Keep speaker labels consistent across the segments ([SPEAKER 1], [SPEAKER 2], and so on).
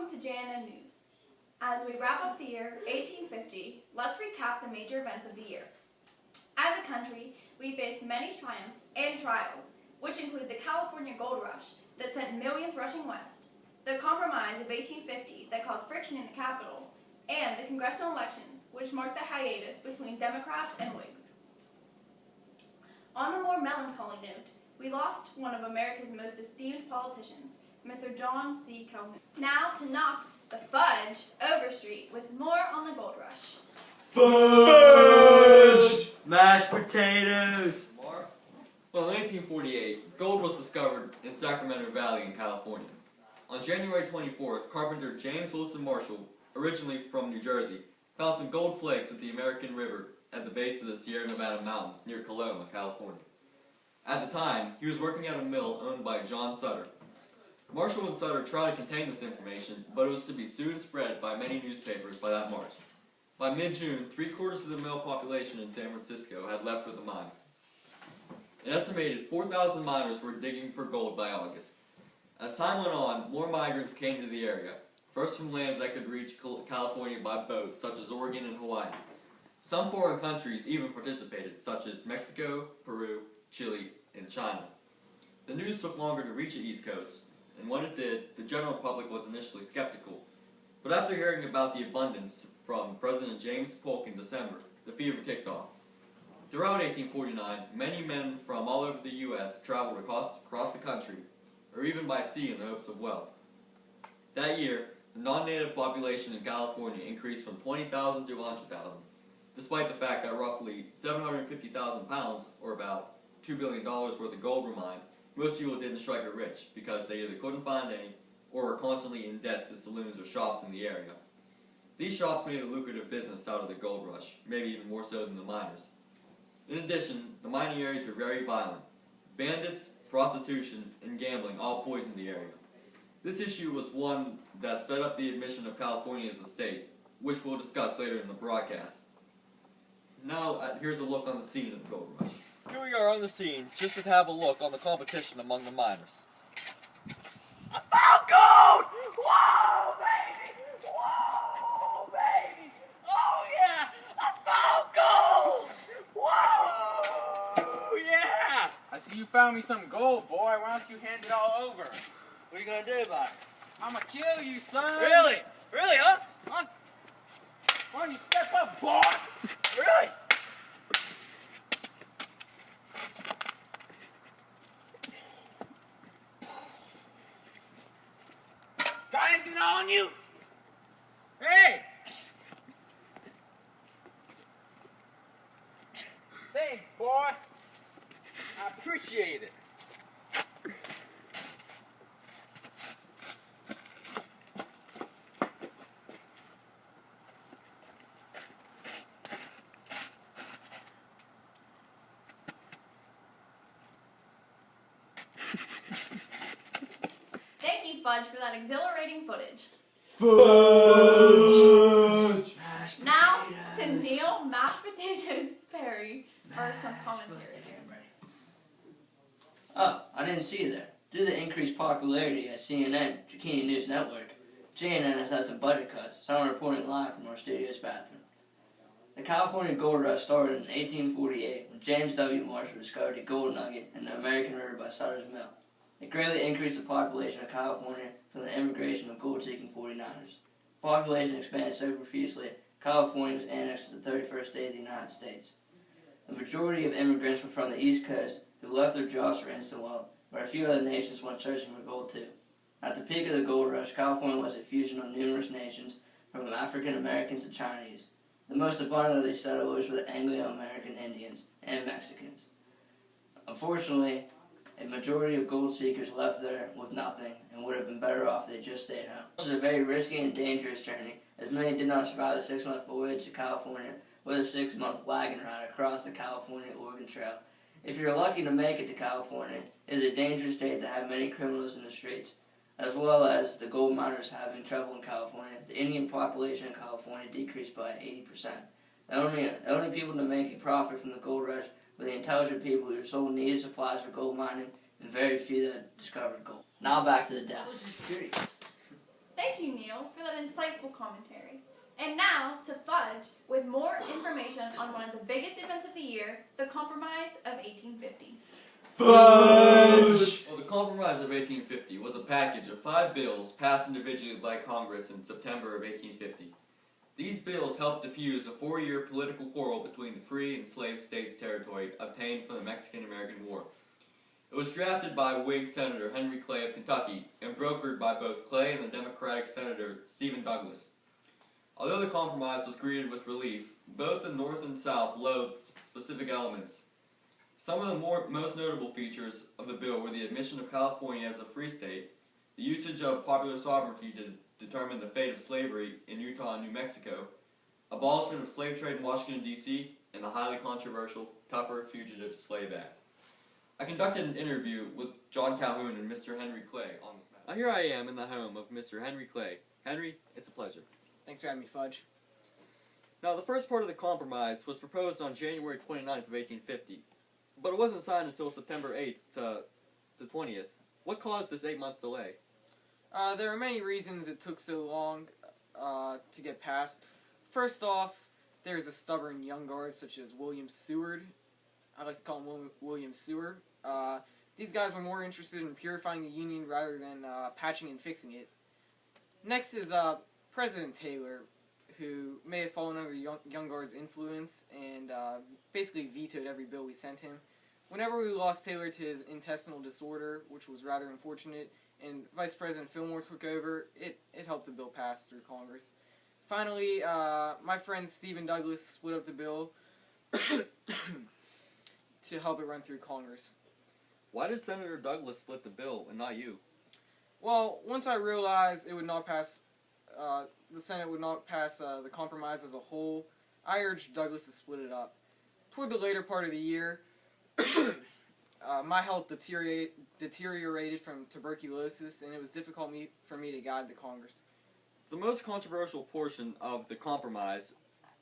[SPEAKER 1] welcome to JNN News. As we wrap up the year 1850, let's recap the major events of the year. As a country, we faced many triumphs and trials, which include the California Gold Rush that sent millions rushing west, the Compromise of 1850 that caused friction in the Capitol, and the congressional elections, which marked the hiatus between Democrats and Whigs. On a more melancholy note, we lost one of America's most esteemed politicians, Mr. John C. Calhoun. Now to Knox, the Fudge, Overstreet, with more on the Gold Rush.
[SPEAKER 2] Fudge! Mashed potatoes!
[SPEAKER 3] More? Well, in 1848, gold was discovered in Sacramento Valley in California. On January 24th, carpenter James Wilson Marshall, originally from New Jersey, found some gold flakes at the American River at the base of the Sierra Nevada Mountains near Coloma, California. At the time, he was working at a mill owned by John Sutter. Marshall and Sutter tried to contain this information, but it was to be soon spread by many newspapers by that March. By mid-June, 3/4 of the male population in San Francisco had left for the mine. An estimated 4,000 miners were digging for gold by August. As time went on, more migrants came to the area, first from lands that could reach California by boat, such as Oregon and Hawaii. Some foreign countries even participated, such as Mexico, Peru, Chile, and China. The news took longer to reach the East Coast, and when it did, the general public was initially skeptical. But after hearing about the abundance from President James Polk in December, the fever kicked off. Throughout 1849, many men from all over the U.S. traveled across the country, or even by sea in the hopes of wealth. That year, the non-native population in California increased from 20,000 to 100,000, despite the fact that roughly 750,000 pounds, or about $2 billion worth of gold were mined. Most people didn't strike it rich because they either couldn't find any or were constantly in debt to saloons or shops in the area. These shops made a lucrative business out of the gold rush, maybe even more so than the miners. In addition, the mining areas were very violent. Bandits, prostitution, and gambling all poisoned the area. This issue was one that sped up the admission of California as a state, which we'll discuss later in the broadcast. Now, here's a look on the scene of the gold rush. Here we are on the scene, just to have a look on the competition among the miners.
[SPEAKER 2] I found gold! Whoa, baby! Whoa, baby! Oh, yeah! I found gold! Whoa! Yeah!
[SPEAKER 4] I see you found me some gold, boy. Why don't you hand it all over?
[SPEAKER 2] What are you gonna do about it?
[SPEAKER 4] I'm gonna kill you, son!
[SPEAKER 2] Really? Really, huh? Huh?
[SPEAKER 4] Why don't you step up, boy?
[SPEAKER 2] Really?
[SPEAKER 4] Got anything on you? Hey! Thanks, boy. I appreciate it.
[SPEAKER 1] Thank you, Fudge, for that exhilarating footage.
[SPEAKER 2] Fudge!
[SPEAKER 1] Now to Neil Mashed Potatoes Perry for some commentary.
[SPEAKER 5] Oh, I didn't see you there. Due to the increased popularity at CNN, Jenkins News Network, JNN has had some budget cuts, so I'm reporting live from our studio's bathroom. The California Gold Rush started in 1848 when James W. Marshall discovered a gold nugget in the American River by Sutter's Mill. It greatly increased the population of California from the immigration of gold-seeking 49ers. The population expanded so profusely, California was annexed as the 31st state of the United States. The majority of immigrants were from the East Coast, who left their jobs for instant wealth, but a few other nations went searching for gold too. At the peak of the gold rush, California was a fusion of numerous nations, from African Americans to Chinese. The most abundant of these settlers were the Anglo-American Indians and Mexicans. Unfortunately, a majority of gold seekers left there with nothing and would have been better off if they just stayed home. This was a very risky and dangerous journey, as many did not survive the 6-month voyage to California with a 6-month wagon ride across the California-Oregon Trail. If you're lucky to make it to California, it is a dangerous state that have many criminals in the streets. As well as the gold miners having trouble in California, the Indian population in California decreased by 80%. The only people to make a profit from the gold rush were the intelligent people who sold needed supplies for gold mining, and very few that discovered gold. Now back to the desk.
[SPEAKER 2] I was just curious.
[SPEAKER 1] Thank you, Neil, for that insightful commentary. And now to Fudge with more information on one of the biggest events of the year, the Compromise of 1850.
[SPEAKER 3] Fudge! Well, the Compromise of 1850 was a package of 5 bills passed individually by Congress in September of 1850. These bills helped defuse a 4-year political quarrel between the free and slave states' territory obtained from the Mexican-American War. It was drafted by Whig Senator Henry Clay of Kentucky and brokered by both Clay and the Democratic Senator Stephen Douglas. Although the compromise was greeted with relief, both the North and South loathed specific elements. Some of the most notable features of the bill were the admission of California as a free state, the usage of popular sovereignty to determine the fate of slavery in Utah and New Mexico, abolishment of slave trade in Washington, D.C., and the highly controversial Tougher Fugitive Slave Act. I conducted an interview with John Calhoun and Mr. Henry Clay on this matter. Now here I am in the home of Mr. Henry Clay. Henry, it's a pleasure.
[SPEAKER 6] Thanks for having me, Fudge.
[SPEAKER 3] Now, the first part of the compromise was proposed on January 29th of 1850, but it wasn't signed until September 8th to the 20th. What caused this 8-month delay?
[SPEAKER 6] There are many reasons it took so long to get passed. First off, there's a stubborn young guard such as William Seward. I like to call him William Sewer. These guys were more interested in purifying the Union rather than patching and fixing it. Next is President Taylor, who may have fallen under Young Guard's influence and basically vetoed every bill we sent him. Whenever we lost Taylor to his intestinal disorder, which was rather unfortunate, and Vice President Fillmore took over, it helped the bill pass through Congress. Finally, my friend Stephen Douglas split up the bill to help it run through Congress.
[SPEAKER 3] Why did Senator Douglas split the bill and not you?
[SPEAKER 6] Well, once I realized it would not pass, the Senate would not pass the compromise as a whole, I urged Douglas to split it up. Toward the later part of the year, my health deteriorated from tuberculosis, and it was difficult for me to guide the Congress.
[SPEAKER 3] The most controversial portion of the compromise,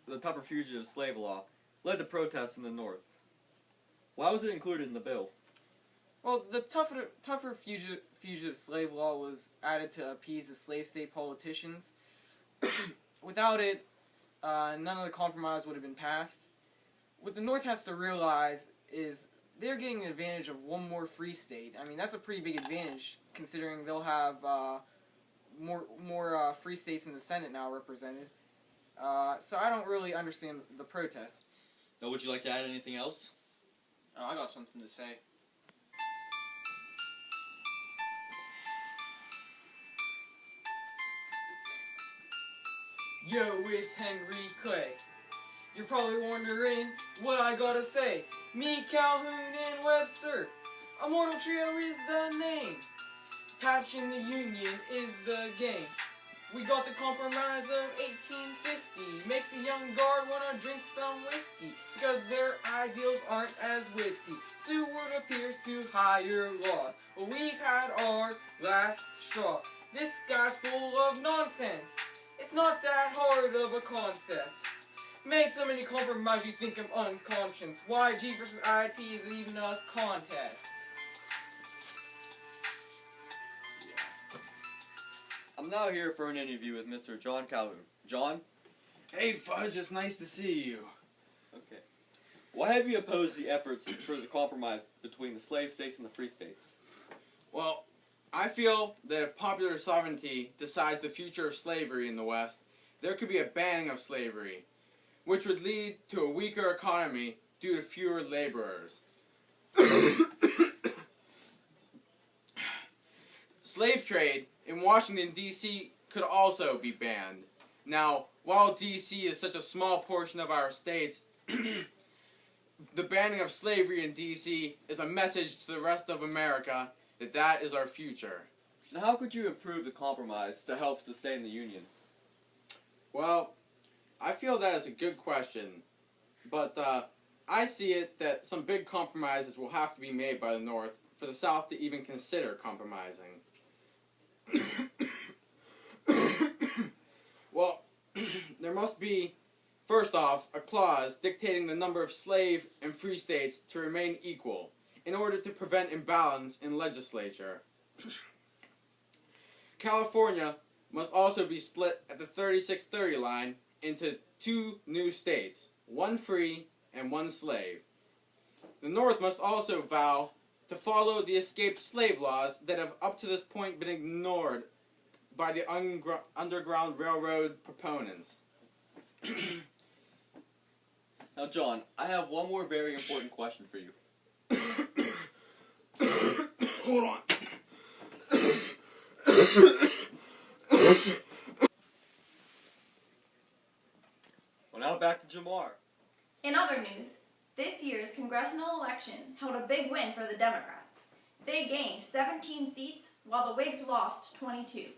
[SPEAKER 3] the Tougher Fugitive Slave Law, led to protests in the North. Why was it included in the bill?
[SPEAKER 6] Well, the tougher fugitive slave law was added to appease the slave state politicians. Without it, none of the compromise would have been passed. What the North has to realize is they're getting the advantage of one more free state. I mean, that's a pretty big advantage, considering they'll have more free states in the Senate now represented. So I don't really understand the protest.
[SPEAKER 3] Now, would you like to add anything else?
[SPEAKER 6] I got something to say. Yo, it's Henry Clay. You're probably wondering what I gotta say. Me, Calhoun, and Webster. A mortal trio is the name. Patching the Union is the game. We got the compromise of 1850. Makes the young guard wanna drink some whiskey, because their ideals aren't as witty. Seward appears to higher laws, but we've had our last straw. This guy's full of nonsense. It's not that hard of a concept. Made so many compromises you think I'm unconscious. Why G versus IT isn't even a contest.
[SPEAKER 3] I'm now here for an interview with Mr. John Calhoun. John?
[SPEAKER 4] Hey, Fudge, it's nice to see you.
[SPEAKER 3] Okay. Why have you opposed the efforts for the compromise between the slave states and the free states?
[SPEAKER 4] Well, I feel that if popular sovereignty decides the future of slavery in the West, there could be a banning of slavery, which would lead to a weaker economy due to fewer laborers. Slave trade in Washington, D.C. could also be banned. Now, while D.C. is such a small portion of our states, the banning of slavery in D.C. is a message to the rest of America that that is our future.
[SPEAKER 3] Now, how could you improve the compromise to help sustain the Union?
[SPEAKER 4] Well, I feel that is a good question, but I see it that some big compromises will have to be made by the North for the South to even consider compromising. Well, there must be, first off, a clause dictating the number of slave and free states to remain equal in order to prevent imbalance in legislature. California must also be split at the 3630 line into 2 new states, 1 free and 1 slave. The North must also vow to follow the escaped slave laws that have up to this point been ignored by the Underground Railroad proponents.
[SPEAKER 3] Now, John, I have one more very important question for you.
[SPEAKER 4] Hold on.
[SPEAKER 3] Well, now back to Jamar.
[SPEAKER 1] In other news, this year's congressional election held a big win for the Democrats. They gained 17 seats, while the Whigs lost 22.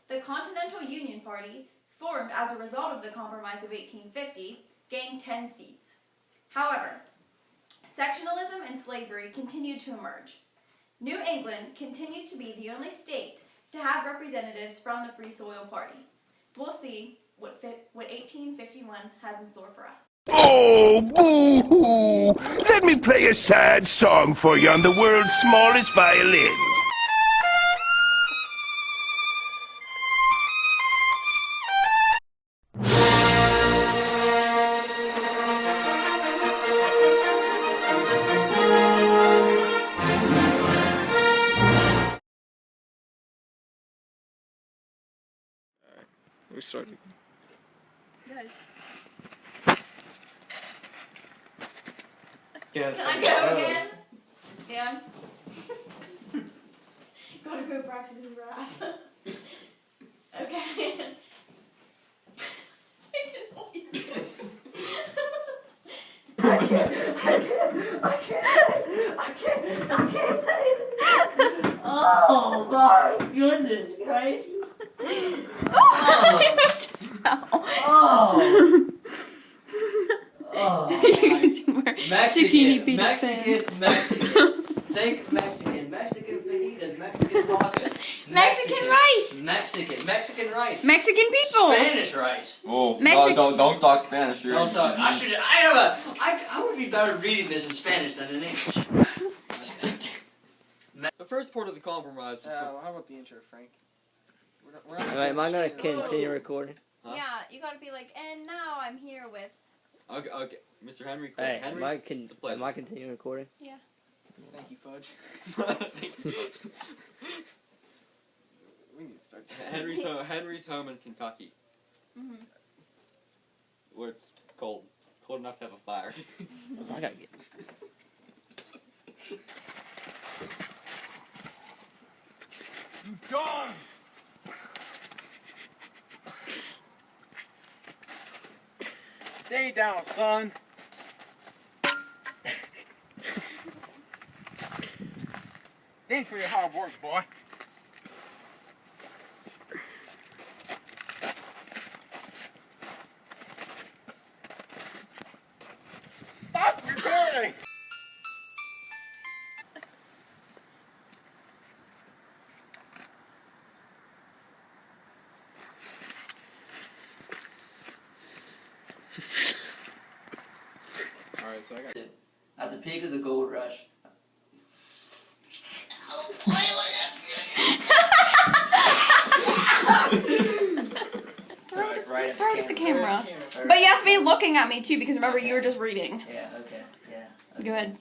[SPEAKER 1] The Continental Union Party, formed as a result of the Compromise of 1850, gained 10 seats. However, sectionalism and slavery continued to emerge. New England continues to be the only state to have representatives from the Free Soil Party. We'll see what 1851 has in store for us.
[SPEAKER 7] Oh, boo-hoo! Let me play a sad song for you on the world's smallest violin.
[SPEAKER 4] We started.
[SPEAKER 3] Yes.
[SPEAKER 1] Can I go again? Yeah. Gotta go practice his rap. Okay. It's making noises.
[SPEAKER 5] I can't say it. Oh my goodness gracious. Oh. Oh. Mexican. Think Mexican fajitas, Mexican tacos.
[SPEAKER 1] Mexican rice.
[SPEAKER 5] Mexican rice.
[SPEAKER 1] Mexican people.
[SPEAKER 5] Spanish rice.
[SPEAKER 3] Oh,
[SPEAKER 1] Mexic-
[SPEAKER 3] don't talk Spanish. You're
[SPEAKER 5] Don't talk. I would be better reading this in Spanish than in English.
[SPEAKER 3] The first part of the compromise was.
[SPEAKER 6] How about the intro, Frank? We're not
[SPEAKER 8] Alright, am I gonna
[SPEAKER 6] continue
[SPEAKER 8] continue recording?
[SPEAKER 3] Huh?
[SPEAKER 1] Yeah, you gotta be like, and now I'm here with.
[SPEAKER 3] Okay, Mr. Henry.
[SPEAKER 8] Hey,
[SPEAKER 3] Henry,
[SPEAKER 8] am I continuing recording?
[SPEAKER 6] Thank you, Fudge. We need to start.
[SPEAKER 3] Henry's home in Kentucky, where it's cold enough to have a fire.
[SPEAKER 8] I gotta get.
[SPEAKER 7] John!
[SPEAKER 4] Stay down, son. Thanks for your hard work, boy. Stop recording! Alright, so I got.
[SPEAKER 5] At the peak of the gold rush.
[SPEAKER 1] Just throw it at the camera. But you have to be looking at me too, because remember, you were just reading.
[SPEAKER 5] Yeah, okay, yeah. Okay.
[SPEAKER 1] Go ahead.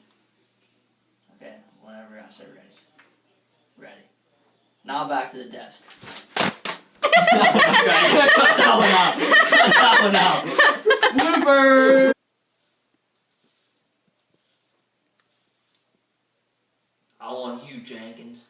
[SPEAKER 5] Okay, whenever I say ready. Ready. Now back to the desk. Cut that one out. Cut that one out.
[SPEAKER 3] Blooper.
[SPEAKER 5] I want you, Jenkins.